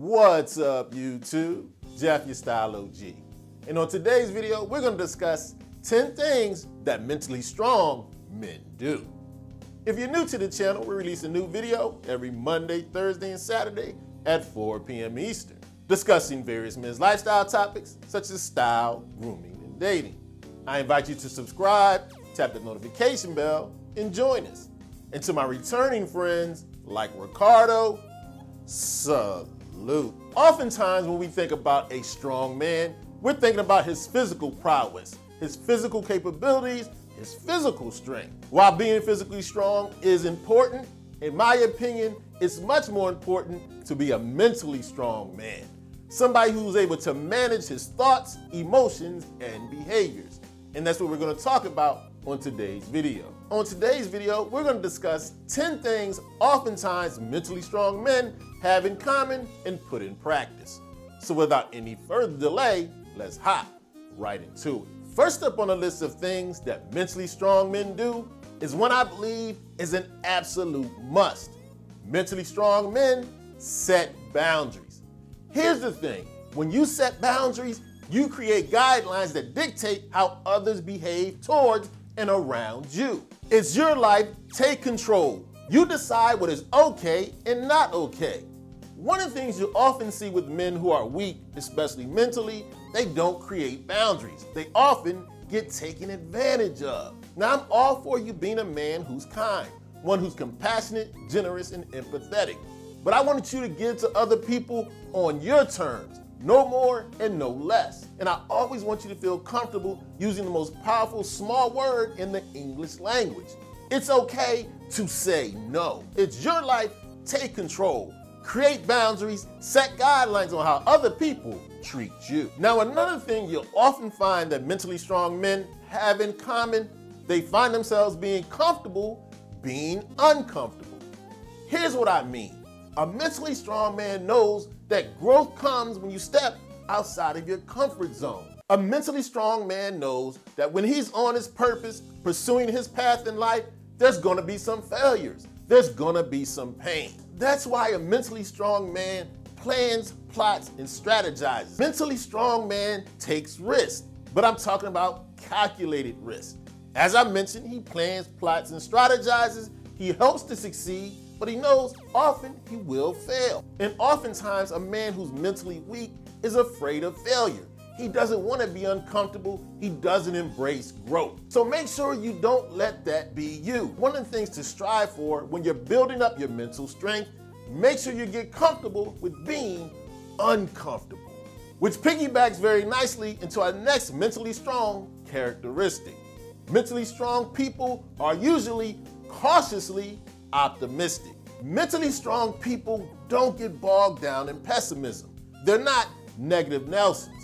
What's up, YouTube? Jeff, your Style O.G. And on today's video, we're going to discuss 10 things that mentally strong men do. If you're new to the channel, we release a new video every Monday, Thursday, and Saturday at 4 p.m. Eastern, discussing various men's lifestyle topics such as style, grooming, and dating. I invite you to subscribe, tap the notification bell, and join us. And to my returning friends like Ricardo, salute. Oftentimes when we think about a strong man, we're thinking about his physical prowess, his physical capabilities, his physical strength. While being physically strong is important, in my opinion, it's much more important to be a mentally strong man. Somebody who's able to manage his thoughts, emotions, and behaviors. And that's what we're going to talk about on today's video. On today's video, we're going to discuss 10 things oftentimes mentally strong men have in common and put in practice. So without any further delay, let's hop right into it. First up on the list of things that mentally strong men do is one I believe is an absolute must. Mentally strong men set boundaries. Here's the thing, when you set boundaries, you create guidelines that dictate how others behave towards and around you. It's your life, take control. You decide what is okay and not okay. One of the things you often see with men who are weak, especially mentally, they don't create boundaries. They often get taken advantage of. Now, I'm all for you being a man who's kind, one who's compassionate, generous, and empathetic. But I wanted you to give to other people on your terms, no more and no less. And I always want you to feel comfortable using the most powerful small word in the English language. It's okay to say no. It's your life, take control. Create boundaries, set guidelines on how other people treat you. Now, another thing you'll often find that mentally strong men have in common, they find themselves being comfortable being uncomfortable. Here's what I mean. A mentally strong man knows that growth comes when you step outside of your comfort zone. A mentally strong man knows that when he's on his purpose, pursuing his path in life, there's gonna be some failures. There's gonna be some pain. That's why a mentally strong man plans, plots, and strategizes. Mentally strong man takes risks, but I'm talking about calculated risks. As I mentioned, he plans, plots, and strategizes. He hopes to succeed, but he knows often he will fail. And oftentimes a man who's mentally weak is afraid of failure. He doesn't want to be uncomfortable. He doesn't embrace growth. So make sure you don't let that be you. One of the things to strive for when you're building up your mental strength, make sure you get comfortable with being uncomfortable. Which piggybacks very nicely into our next mentally strong characteristic. Mentally strong people are usually cautiously optimistic. Mentally strong people don't get bogged down in pessimism. They're not negative Nelsons.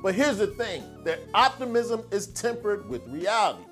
But here's the thing, their optimism is tempered with reality.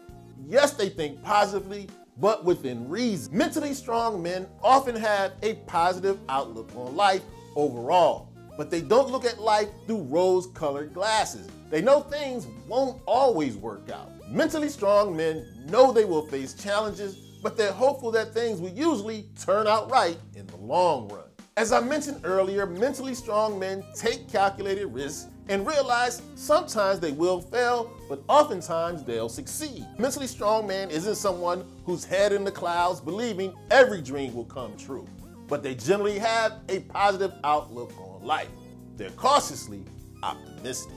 Yes, they think positively, but within reason. Mentally strong men often have a positive outlook on life overall, but they don't look at life through rose-colored glasses. They know things won't always work out. Mentally strong men know they will face challenges, but they're hopeful that things will usually turn out right in the long run. As I mentioned earlier, mentally strong men take calculated risks and realize sometimes they will fail, but oftentimes they'll succeed. Mentally strong man isn't someone who's head in the clouds believing every dream will come true, but they generally have a positive outlook on life. They're cautiously optimistic.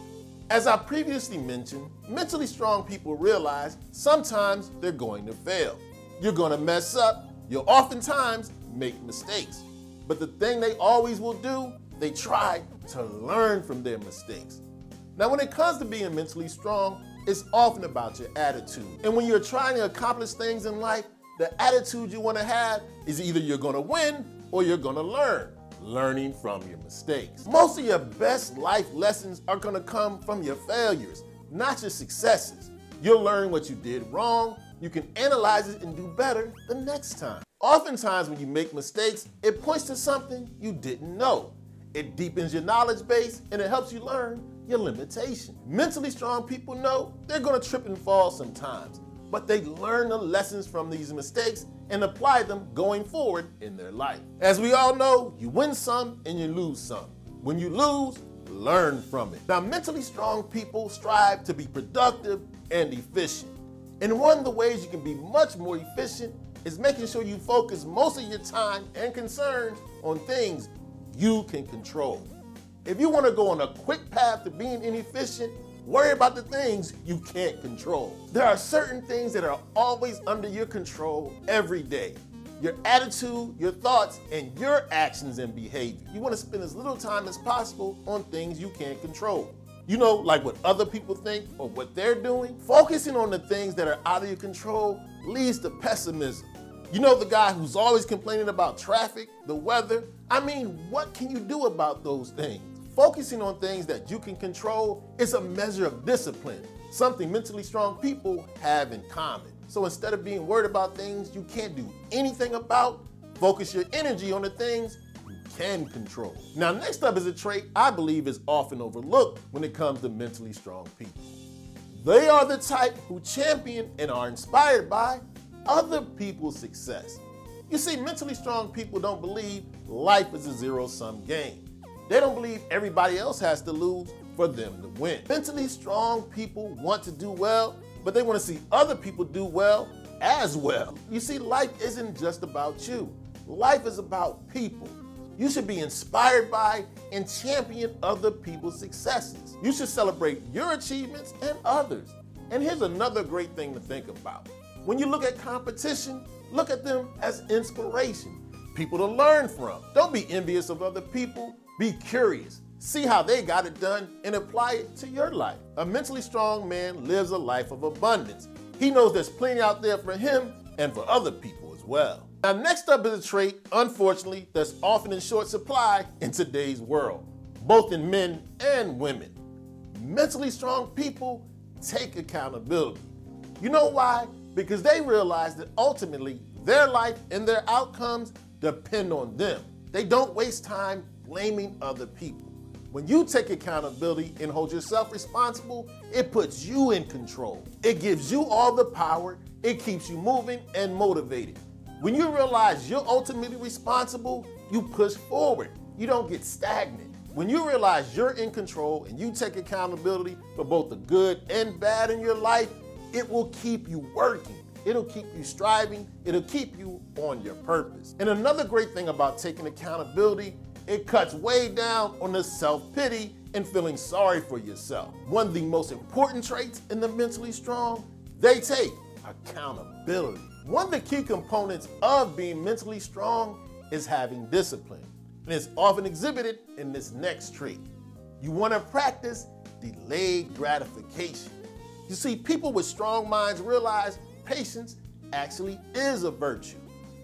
As I previously mentioned, mentally strong people realize sometimes they're going to fail. You're gonna mess up, you'll oftentimes make mistakes. But the thing they always will do, they try to learn from their mistakes. Now, when it comes to being mentally strong, it's often about your attitude. And when you're trying to accomplish things in life, the attitude you wanna have is either you're gonna win or you're gonna learn, learning from your mistakes. Most of your best life lessons are gonna come from your failures, not your successes. You'll learn what you did wrong, you can analyze it and do better the next time. Oftentimes when you make mistakes, it points to something you didn't know. It deepens your knowledge base and it helps you learn your limitation. Mentally strong people know they're gonna trip and fall sometimes, but they learn the lessons from these mistakes and apply them going forward in their life. As we all know, you win some and you lose some. When you lose, learn from it. Now, mentally strong people strive to be productive and efficient. And one of the ways you can be much more efficient is making sure you focus most of your time and concerns on things you can control. If you want to go on a quick path to being inefficient, worry about the things you can't control. There are certain things that are always under your control every day. Your attitude, your thoughts, and your actions and behavior. You want to spend as little time as possible on things you can't control. You know, like what other people think or what they're doing. Focusing on the things that are out of your control leads to pessimism. You know, the guy who's always complaining about traffic, the weather. I mean, what can you do about those things? Focusing on things that you can control is a measure of discipline, something mentally strong people have in common. So instead of being worried about things you can't do anything about, focus your energy on the things you can control. Now, next up is a trait I believe is often overlooked when it comes to mentally strong people. They are the type who champion and are inspired by other people's success. You see, mentally strong people don't believe life is a zero-sum game. They don't believe everybody else has to lose for them to win. Mentally strong people want to do well, but they want to see other people do well as well. You see, life isn't just about you. Life is about people. You should be inspired by and champion other people's successes. You should celebrate your achievements and others. And here's another great thing to think about. When you look at competition, look at them as inspiration, people to learn from. Don't be envious of other people. Be curious. See how they got it done and apply it to your life. A mentally strong man lives a life of abundance. He knows there's plenty out there for him and for other people as well. Now, next up is a trait, unfortunately, that's often in short supply in today's world, both in men and women. Mentally strong people take accountability. You know why? Because they realize that ultimately their life and their outcomes depend on them. They don't waste time blaming other people. When you take accountability and hold yourself responsible, it puts you in control. It gives you all the power. It keeps you moving and motivated. When you realize you're ultimately responsible, you push forward. You don't get stagnant. When you realize you're in control and you take accountability for both the good and bad in your life, it will keep you working. It'll keep you striving. It'll keep you on your purpose. And another great thing about taking accountability, it cuts way down on the self-pity and feeling sorry for yourself. One of the most important traits in the mentally strong, they take accountability. One of the key components of being mentally strong is having discipline. And it's often exhibited in this next trait. You want to practice delayed gratification. You see, people with strong minds realize patience actually is a virtue.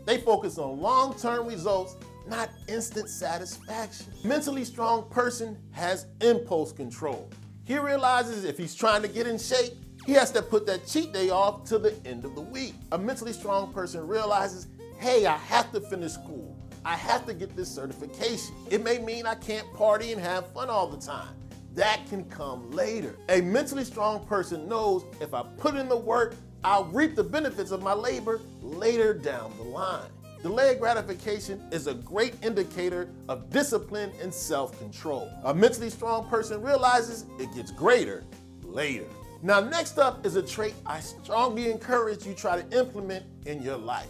They focus on long-term results, not instant satisfaction. Mentally strong person has impulse control. He realizes if he's trying to get in shape, he has to put that cheat day off to the end of the week. A mentally strong person realizes, hey, I have to finish school. I have to get this certification. It may mean I can't party and have fun all the time. That can come later. A mentally strong person knows if I put in the work, I'll reap the benefits of my labor later down the line. Delayed gratification is a great indicator of discipline and self-control. A mentally strong person realizes it gets greater later. Now, next up is a trait I strongly encourage you try to implement in your life.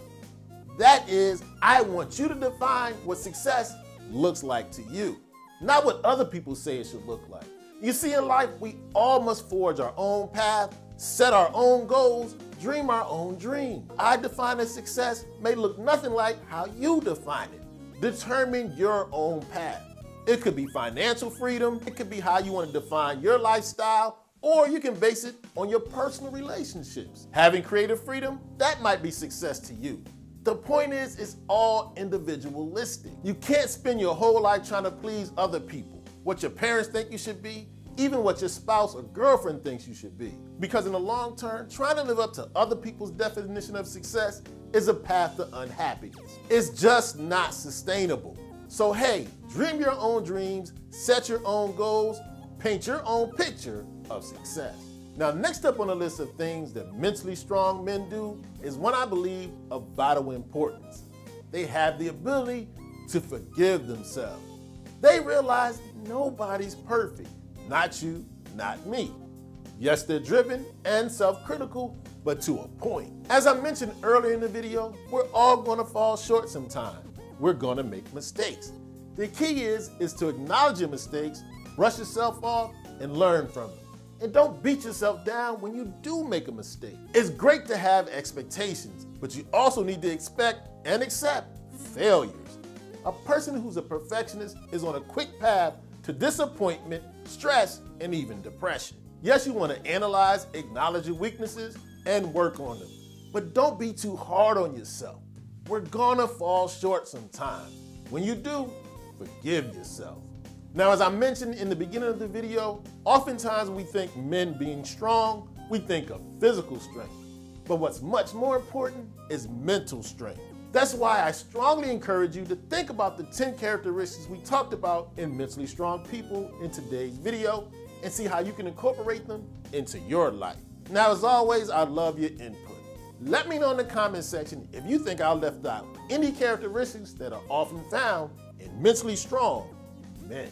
That is, I want you to define what success looks like to you, not what other people say it should look like. You see, in life, we all must forge our own path, set our own goals, dream our own dream. I define as success may look nothing like how you define it. Determine your own path. It could be financial freedom, it could be how you want to define your lifestyle, or you can base it on your personal relationships. Having creative freedom, that might be success to you. The point is, it's all individualistic. You can't spend your whole life trying to please other people, what your parents think you should be, even what your spouse or girlfriend thinks you should be. Because in the long term, trying to live up to other people's definition of success is a path to unhappiness. It's just not sustainable. So hey, dream your own dreams, set your own goals, paint your own picture of success. Now, next up on the list of things that mentally strong men do is one I believe of vital importance. They have the ability to forgive themselves. They realize Nobody's perfect. Not you, not me. Yes, they're driven and self-critical, but to a point. As I mentioned earlier in the video, we're all gonna fall short sometime. We're gonna make mistakes. The key is to acknowledge your mistakes, brush yourself off, and learn from them. And don't beat yourself down when you do make a mistake. It's great to have expectations, but you also need to expect and accept failures. A person who's a perfectionist is on a quick path to disappointment, stress, and even depression. Yes, you want to analyze, acknowledge your weaknesses, and work on them. But don't be too hard on yourself. We're gonna fall short sometime. When you do, forgive yourself. Now, as I mentioned in the beginning of the video, oftentimes when we think men being strong, we think of physical strength. But what's much more important is mental strength. That's why I strongly encourage you to think about the 10 characteristics we talked about in mentally strong people in today's video and see how you can incorporate them into your life. Now, as always, I love your input. Let me know in the comment section if you think I left out any characteristics that are often found in mentally strong men.